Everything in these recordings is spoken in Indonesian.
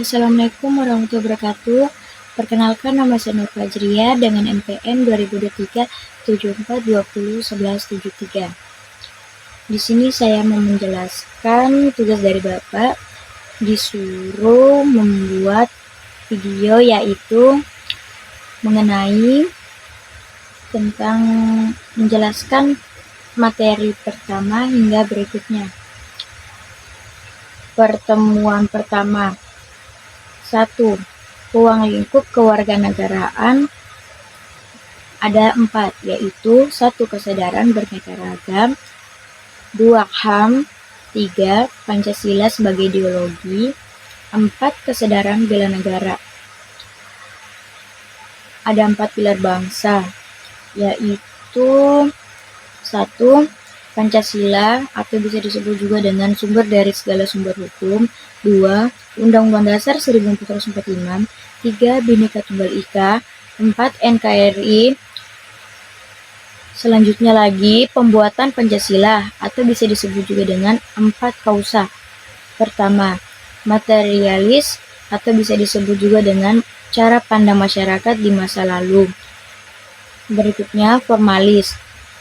Assalamualaikum warahmatullahi wabarakatuh. Perkenalkan, nama saya Nur Fajria dengan NPM 2023 74201173. Di sini saya mau menjelaskan tugas dari Bapak, disuruh membuat video yaitu mengenai tentang menjelaskan materi pertama hingga berikutnya. Pertemuan pertama. 1. Ruang lingkup kewarganegaraan ada 4, yaitu 1. Kesadaran beraneka ragam, 2. HAM, 3. Pancasila sebagai ideologi, 4. Kesadaran bela negara. Ada 4 pilar bangsa, yaitu 1. Pancasila atau bisa disebut juga dengan sumber dari segala sumber hukum, 2. Undang-Undang Dasar 1945, 3. Bhinneka Tunggal Ika, 4. NKRI. Selanjutnya lagi, pembuatan Pancasila atau bisa disebut juga dengan 4 kausa. Pertama, materialis atau bisa disebut juga dengan cara pandang masyarakat di masa lalu. Berikutnya, formalis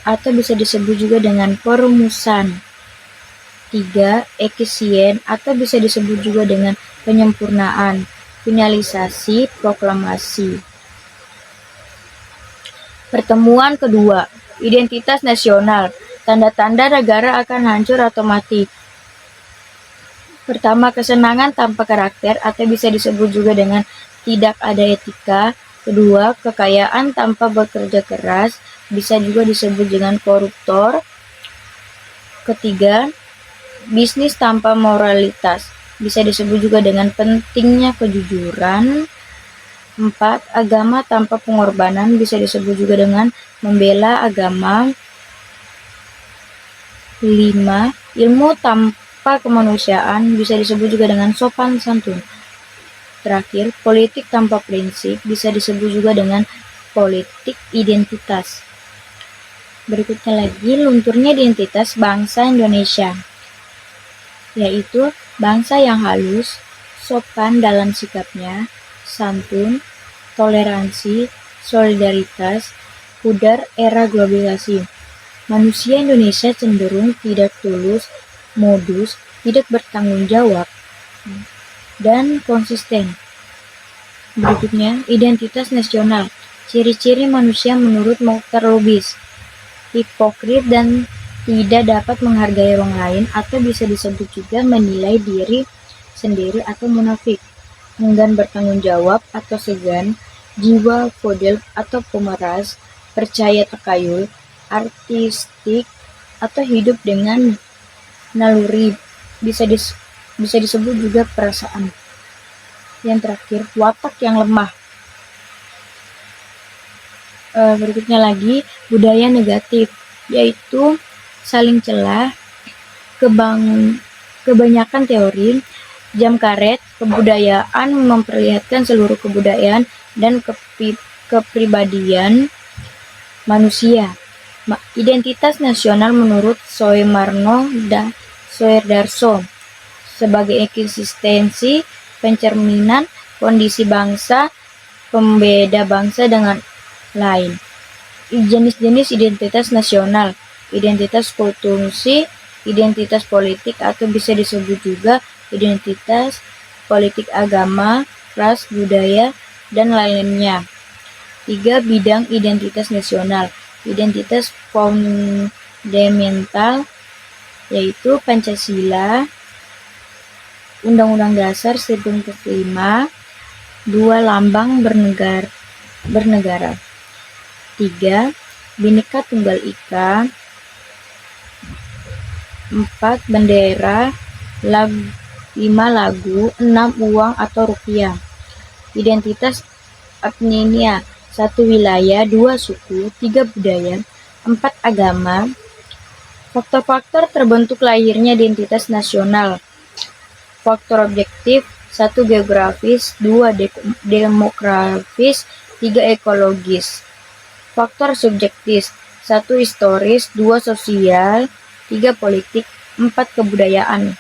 atau bisa disebut juga dengan perumusan. 3. Efisien atau bisa disebut juga dengan penyempurnaan, finalisasi, proklamasi. Pertemuan kedua, identitas nasional, tanda-tanda negara akan hancur atau mati. Pertama, kesenangan tanpa karakter atau bisa disebut juga dengan tidak ada etika. Kedua, kekayaan tanpa bekerja keras, bisa juga disebut dengan koruptor. Ketiga, bisnis tanpa moralitas, bisa disebut juga dengan pentingnya kejujuran. 4. Agama tanpa pengorbanan, bisa disebut juga dengan membela agama. 5. Ilmu tanpa kemanusiaan, bisa disebut juga dengan sopan santun. Terakhir, politik tanpa prinsip, bisa disebut juga dengan politik identitas. Berikutnya lagi, lunturnya identitas bangsa Indonesia, yaitu bangsa yang halus, sopan dalam sikapnya, santun, toleransi, solidaritas, pudar era globalisasi. Manusia Indonesia cenderung tidak tulus, modus, tidak bertanggung jawab, dan konsisten. Berikutnya, identitas nasional. Ciri-ciri manusia menurut Mokhtar Lubis: hipokrit dan tidak dapat menghargai orang lain atau bisa disebut juga menilai diri sendiri atau munafik, enggan bertanggung jawab atau segan, jiwa feodal atau pemeras, percaya takayul, artistik atau hidup dengan naluri, bisa disebut juga perasaan. Yang terakhir, watak yang lemah. Berikutnya lagi, budaya negatif, yaitu saling celah, kebanyakan teori, jam karet, kebudayaan memperlihatkan seluruh kebudayaan dan kepribadian manusia. Identitas nasional menurut Soemarno dan Soeharto sebagai eksistensi, pencerminan kondisi bangsa, pembeda bangsa dengan lain. Jenis-jenis identitas nasional, identitas kultursi, identitas politik atau bisa disebut juga identitas politik agama, ras, budaya, dan lainnya. 3. Bidang identitas nasional, identitas fundamental, yaitu Pancasila, Undang-Undang Dasar 1945, 2. Lambang bernegara. 3. Bhinneka Tunggal Ika, 4. Bendera, 5. Lagu, 6. Uang atau rupiah. Identitas etnia, 1. Wilayah, 2. Suku, 3. Budaya, 4. Agama. Faktor-faktor terbentuk lahirnya identitas nasional. Faktor objektif, 1. Geografis, 2. Demografis, 3. Ekologis. Faktor subjektif, 1. Historis, 2. Sosial, 3. Politik, 4. Kebudayaan.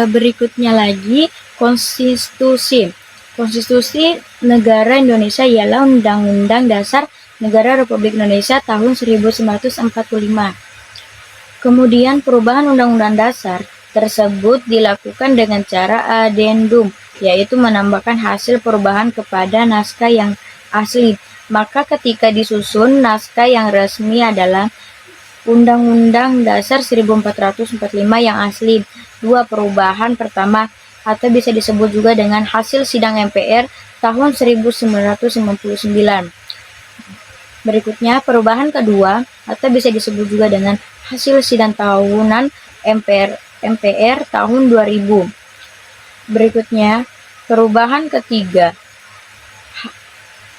Berikutnya lagi, konstitusi. Konstitusi negara Indonesia ialah Undang-Undang Dasar Negara Republik Indonesia tahun 1945. Kemudian perubahan Undang-Undang Dasar tersebut dilakukan dengan cara adendum, yaitu menambahkan hasil perubahan kepada naskah yang asli. Maka ketika disusun, naskah yang resmi adalah Undang-Undang Dasar 1445 yang asli. Dua perubahan pertama atau bisa disebut juga dengan hasil sidang MPR tahun 1999. Berikutnya, perubahan kedua atau bisa disebut juga dengan hasil sidang tahunan MPR tahun 2000. Berikutnya, perubahan ketiga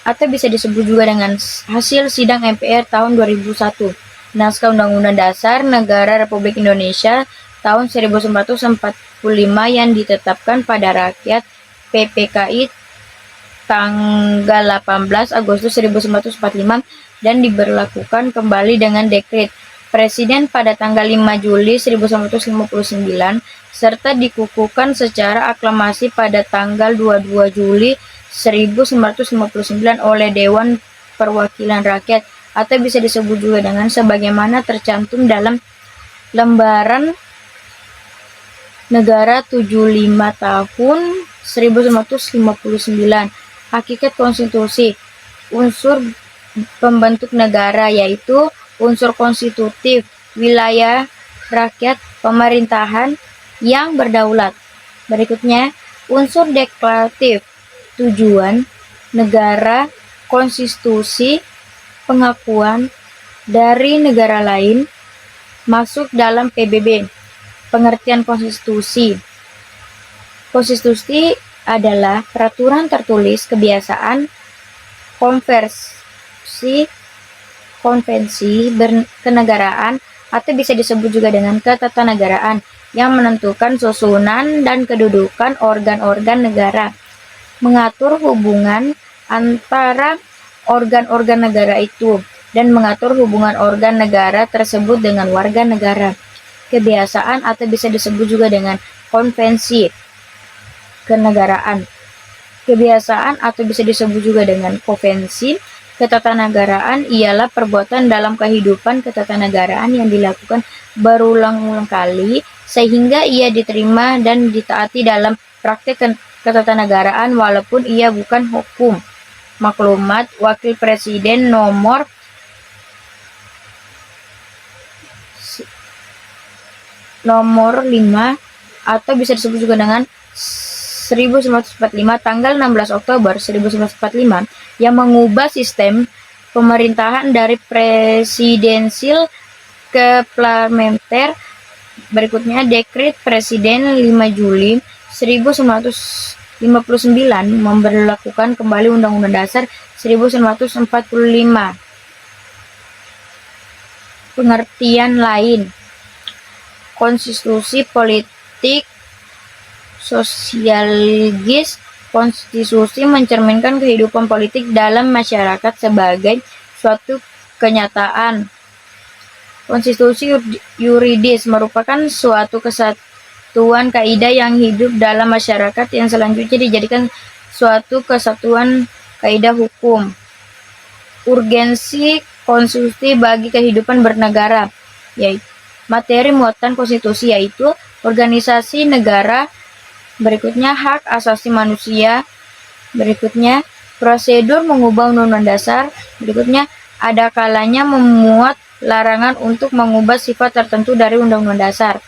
atau bisa disebut juga dengan hasil sidang MPR tahun 2001. Naskah Undang-Undang Dasar Negara Republik Indonesia tahun 1945 yang ditetapkan pada rakyat PPKI tanggal 18 Agustus 1945 dan diberlakukan kembali dengan dekret Presiden pada tanggal 5 Juli 1959 serta dikukuhkan secara aklamasi pada tanggal 22 Juli 1959 oleh Dewan Perwakilan Rakyat atau bisa disebut juga dengan sebagaimana tercantum dalam Lembaran Negara 75 tahun 1959. Hakikat konstitusi. Unsur pembentuk negara yaitu unsur konstitutif, wilayah, rakyat, pemerintahan yang berdaulat. Berikutnya, unsur deklaratif, tujuan, negara, konstitusi, pengakuan dari negara lain masuk dalam PBB. Pengertian konstitusi. Konstitusi adalah peraturan tertulis, kebiasaan, konvensi kenegaraan atau bisa disebut juga dengan ketatanegaraan yang menentukan susunan dan kedudukan organ-organ negara, mengatur hubungan antara organ-organ negara itu, dan mengatur hubungan organ negara tersebut dengan warga negara. Kebiasaan atau bisa disebut juga dengan konvensi kenegaraan. Kebiasaan atau bisa disebut juga dengan konvensi ketatanegaraan ialah perbuatan dalam kehidupan ketatanegaraan yang dilakukan berulang-ulang kali sehingga ia diterima dan ditaati dalam praktek ketatanegaraan walaupun ia bukan hukum. Maklumat Wakil Presiden nomor 5 atau bisa disebut juga dengan 1945 tanggal 16 Oktober 1945 yang mengubah sistem pemerintahan dari presidensil ke parlementer. Berikutnya Dekret Presiden 5 Juli 1959 memberlakukan kembali Undang-Undang Dasar 1945. Pengertian lain. Konstitusi politik sosiologis. Konstitusi mencerminkan kehidupan politik dalam masyarakat sebagai suatu kenyataan. Konstitusi yuridis merupakan suatu kesatuan kaidah yang hidup dalam masyarakat yang selanjutnya dijadikan suatu kesatuan kaidah hukum. Urgensi konstitusi bagi kehidupan bernegara, yaitu materi muatan konstitusi yaitu organisasi negara. Berikutnya hak asasi manusia. Berikutnya prosedur mengubah undang-undang dasar. Berikutnya ada kalanya memuat larangan untuk mengubah sifat tertentu dari undang-undang dasar.